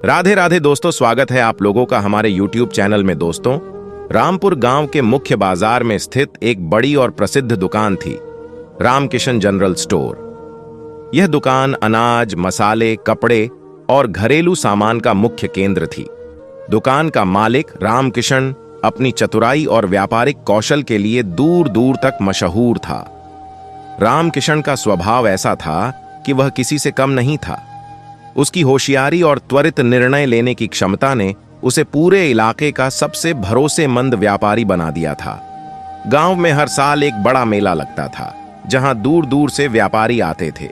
राधे राधे दोस्तों, स्वागत है आप लोगों का हमारे YouTube चैनल में। दोस्तों, रामपुर गांव के मुख्य बाजार में स्थित एक बड़ी और प्रसिद्ध दुकान थी, रामकिशन जनरल स्टोर। यह दुकान अनाज, मसाले, कपड़े और घरेलू सामान का मुख्य केंद्र थी। दुकान का मालिक रामकिशन अपनी चतुराई और व्यापारिक कौशल के लिए दूर दूर तक मशहूर था। रामकिशन का स्वभाव ऐसा था कि वह किसी से कम नहीं था। उसकी होशियारी और त्वरित निर्णय लेने की क्षमता ने उसे पूरे इलाके का सबसे भरोसेमंद व्यापारी बना दिया था। गांव में हर साल एक बड़ा मेला लगता था, जहां दूर दूर से व्यापारी आते थे।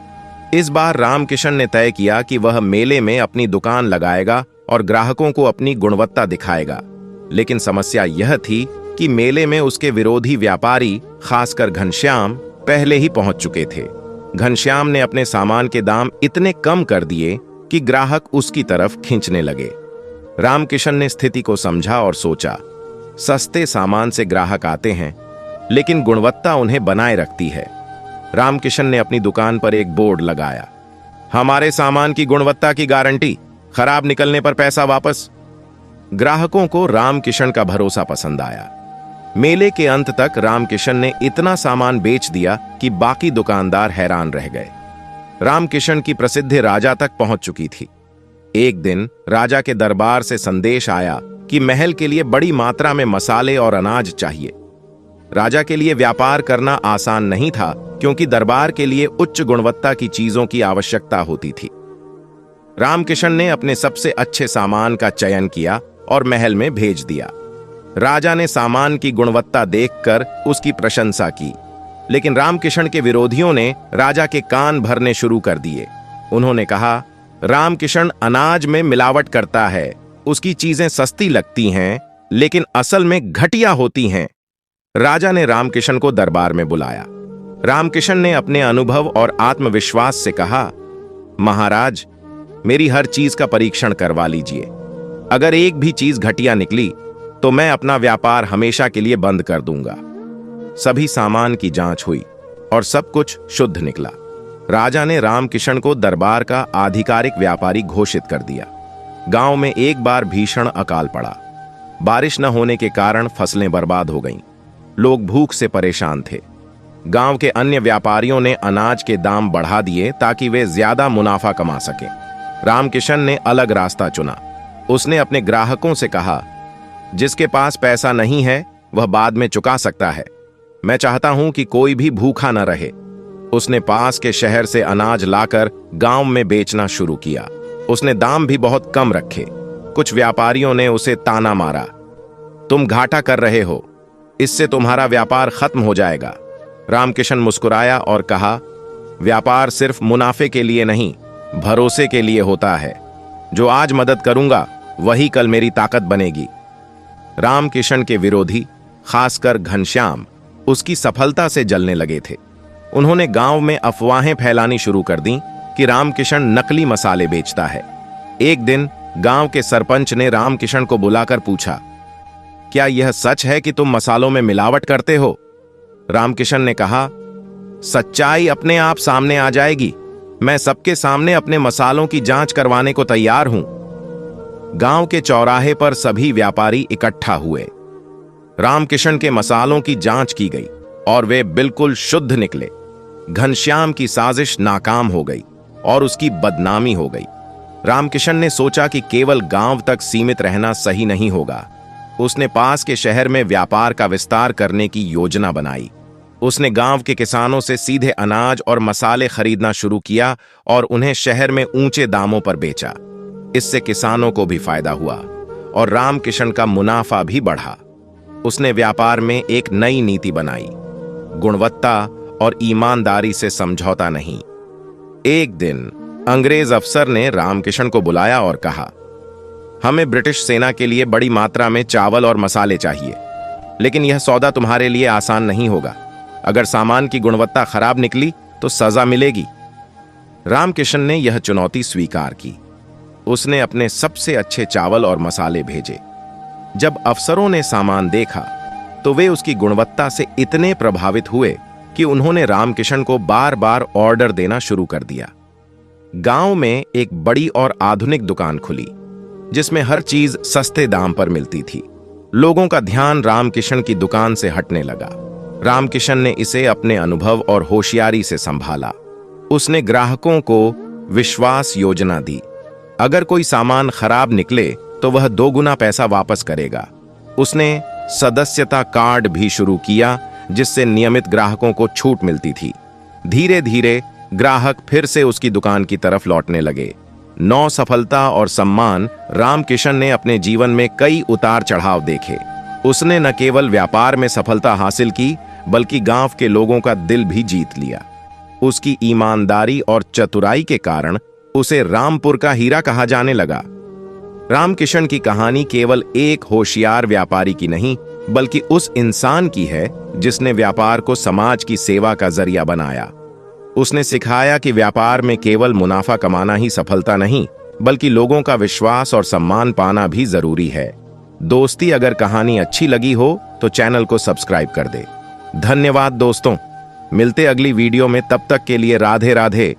इस बार रामकिशन ने तय किया कि वह मेले में अपनी दुकान लगाएगा और ग्राहकों को अपनी गुणवत्ता दिखाएगा। लेकिन समस्या यह थी कि मेले में उसके विरोधी व्यापारी, खासकर घनश्याम, पहले ही पहुंच चुके थे। घनश्याम ने अपने सामान के दाम इतने कम कर दिए कि ग्राहक उसकी तरफ खींचने लगे। रामकिशन ने स्थिति को समझा और सोचा, सस्ते सामान से ग्राहक आते हैं, लेकिन गुणवत्ता उन्हें बनाए रखती है। रामकिशन ने अपनी दुकान पर एक बोर्ड लगाया, हमारे सामान की गुणवत्ता की गारंटी, खराब निकलने पर पैसा वापस। ग्राहकों को रामकिशन का भरोसा पसंद आया। मेले के अंत तक रामकिशन ने इतना सामान बेच दिया कि बाकी दुकानदार हैरान रह गए। रामकिशन की प्रसिद्धि राजा तक पहुंच चुकी थी। एक दिन राजा के दरबार से संदेश आया कि महल के लिए बड़ी मात्रा में मसाले और अनाज चाहिए। राजा के लिए व्यापार करना आसान नहीं था, क्योंकि दरबार के लिए उच्च गुणवत्ता की चीजों की आवश्यकता होती थी। रामकिशन ने अपने सबसे अच्छे सामान का चयन किया और महल में भेज दिया। राजा ने सामान की गुणवत्ता देखकर उसकी प्रशंसा की, लेकिन रामकिशन के विरोधियों ने राजा के कान भरने शुरू कर दिए। उन्होंने कहा, रामकिशन अनाज में मिलावट करता है, उसकी चीजें सस्ती लगती हैं, लेकिन असल में घटिया होती हैं। राजा ने रामकिशन को दरबार में बुलाया। रामकिशन ने अपने अनुभव और आत्मविश्वास से कहा, महाराज, मेरी हर चीज का परीक्षण करवा लीजिए। अगर एक भी चीज घटिया निकली तो मैं अपना व्यापार हमेशा के लिए बंद कर दूंगा। सभी सामान की जांच हुई और सब कुछ शुद्ध निकला। राजा ने रामकिशन को दरबार का आधिकारिक व्यापारी घोषित कर दिया। गांव में एक बार भीषण अकाल पड़ा। बारिश न होने के कारण फसलें बर्बाद हो गईं। लोग भूख से परेशान थे। गांव के अन्य व्यापारियों ने अनाज के दाम बढ़ा दिए ताकि वे ज्यादा मुनाफा कमा सकें। रामकिशन ने अलग रास्ता चुना। उसने अपने ग्राहकों से कहा, जिसके पास पैसा नहीं है वह बाद में चुका सकता है। मैं चाहता हूं कि कोई भी भूखा न रहे। उसने पास के शहर से अनाज लाकर गांव में बेचना शुरू किया। उसने दाम भी बहुत कम रखे। कुछ व्यापारियों ने उसे ताना मारा, तुम घाटा कर रहे हो, इससे तुम्हारा व्यापार खत्म हो जाएगा। रामकिशन मुस्कुराया और कहा, व्यापार सिर्फ मुनाफे के लिए नहीं, भरोसे के लिए होता है। जो आज मदद करूंगा वही कल मेरी ताकत बनेगी। रामकिशन के विरोधी, खासकर घनश्याम, उसकी सफलता से जलने लगे थे। उन्होंने गांव में अफवाहें फैलानी शुरू कर दी कि रामकिशन नकली मसाले बेचता है। एक दिन गांव के सरपंच ने रामकिशन को बुलाकर पूछा, क्या यह सच है कि तुम मसालों में मिलावट करते हो? रामकिशन ने कहा, सच्चाई अपने आप सामने आ जाएगी। मैं सबके सामने अपने मसालों की जांच करवाने को तैयार हूं। गांव के चौराहे पर सभी व्यापारी इकट्ठा हुए। रामकिशन के मसालों की जांच की गई और वे बिल्कुल शुद्ध निकले। घनश्याम की साजिश नाकाम हो गई और उसकी बदनामी हो गई। रामकिशन ने सोचा कि केवल गांव तक सीमित रहना सही नहीं होगा। उसने पास के शहर में व्यापार का विस्तार करने की योजना बनाई। उसने गांव के किसानों से सीधे अनाज और मसाले खरीदना शुरू किया और उन्हें शहर में ऊंचे दामों पर बेचा। इससे किसानों को भी फायदा हुआ और रामकिशन का मुनाफा भी बढ़ा। उसने व्यापार में एक नई नीति बनाई, गुणवत्ता और ईमानदारी से समझौता नहीं। एक दिन अंग्रेज अफसर ने रामकिशन को बुलाया और कहा, हमें ब्रिटिश सेना के लिए बड़ी मात्रा में चावल और मसाले चाहिए, लेकिन यह सौदा तुम्हारे लिए आसान नहीं होगा। अगर सामान की गुणवत्ता खराब निकली तो सजा मिलेगी। रामकिशन ने यह चुनौती स्वीकार की। उसने अपने सबसे अच्छे चावल और मसाले भेजे। जब अफसरों ने सामान देखा तो वे उसकी गुणवत्ता से इतने प्रभावित हुए कि उन्होंने रामकिशन को बार बार ऑर्डर देना शुरू कर दिया। गांव में एक बड़ी और आधुनिक दुकान खुली। जिसमें हर चीज सस्ते दाम पर मिलती थी। लोगों का ध्यान रामकिशन की दुकान से हटने लगा। रामकिशन ने इसे अपने अनुभव और होशियारी से संभाला। उसने ग्राहकों को विश्वास योजना दी। अगर कोई सामान खराब निकले तो वह 2 गुना पैसा वापस करेगा। उसने सदस्यता कार्ड भी शुरू किया, जिससे नियमित ग्राहकों को छूट मिलती थी। धीरे धीरे ग्राहक फिर से उसकी दुकान की तरफ लौटने लगे। नौ सफलता और सम्मान। रामकिशन ने अपने जीवन में कई उतार चढ़ाव देखे। उसने न केवल व्यापार में सफलता हासिल की, बल्कि गांव के लोगों का दिल भी जीत लिया। उसकी ईमानदारी और चतुराई के कारण उसे रामपुर का हीरा कहा जाने लगा। रामकिशन की कहानी केवल एक होशियार व्यापारी की नहीं, बल्कि उस इंसान की है जिसने व्यापार को समाज की सेवा का जरिया बनाया। उसने सिखाया कि व्यापार में केवल मुनाफा कमाना ही सफलता नहीं, बल्कि लोगों का विश्वास और सम्मान पाना भी जरूरी है। दोस्ती, अगर कहानी अच्छी लगी हो तो चैनल को सब्सक्राइब कर दे। धन्यवाद दोस्तों। मिलते अगली वीडियो में, तब तक के लिए राधे राधे।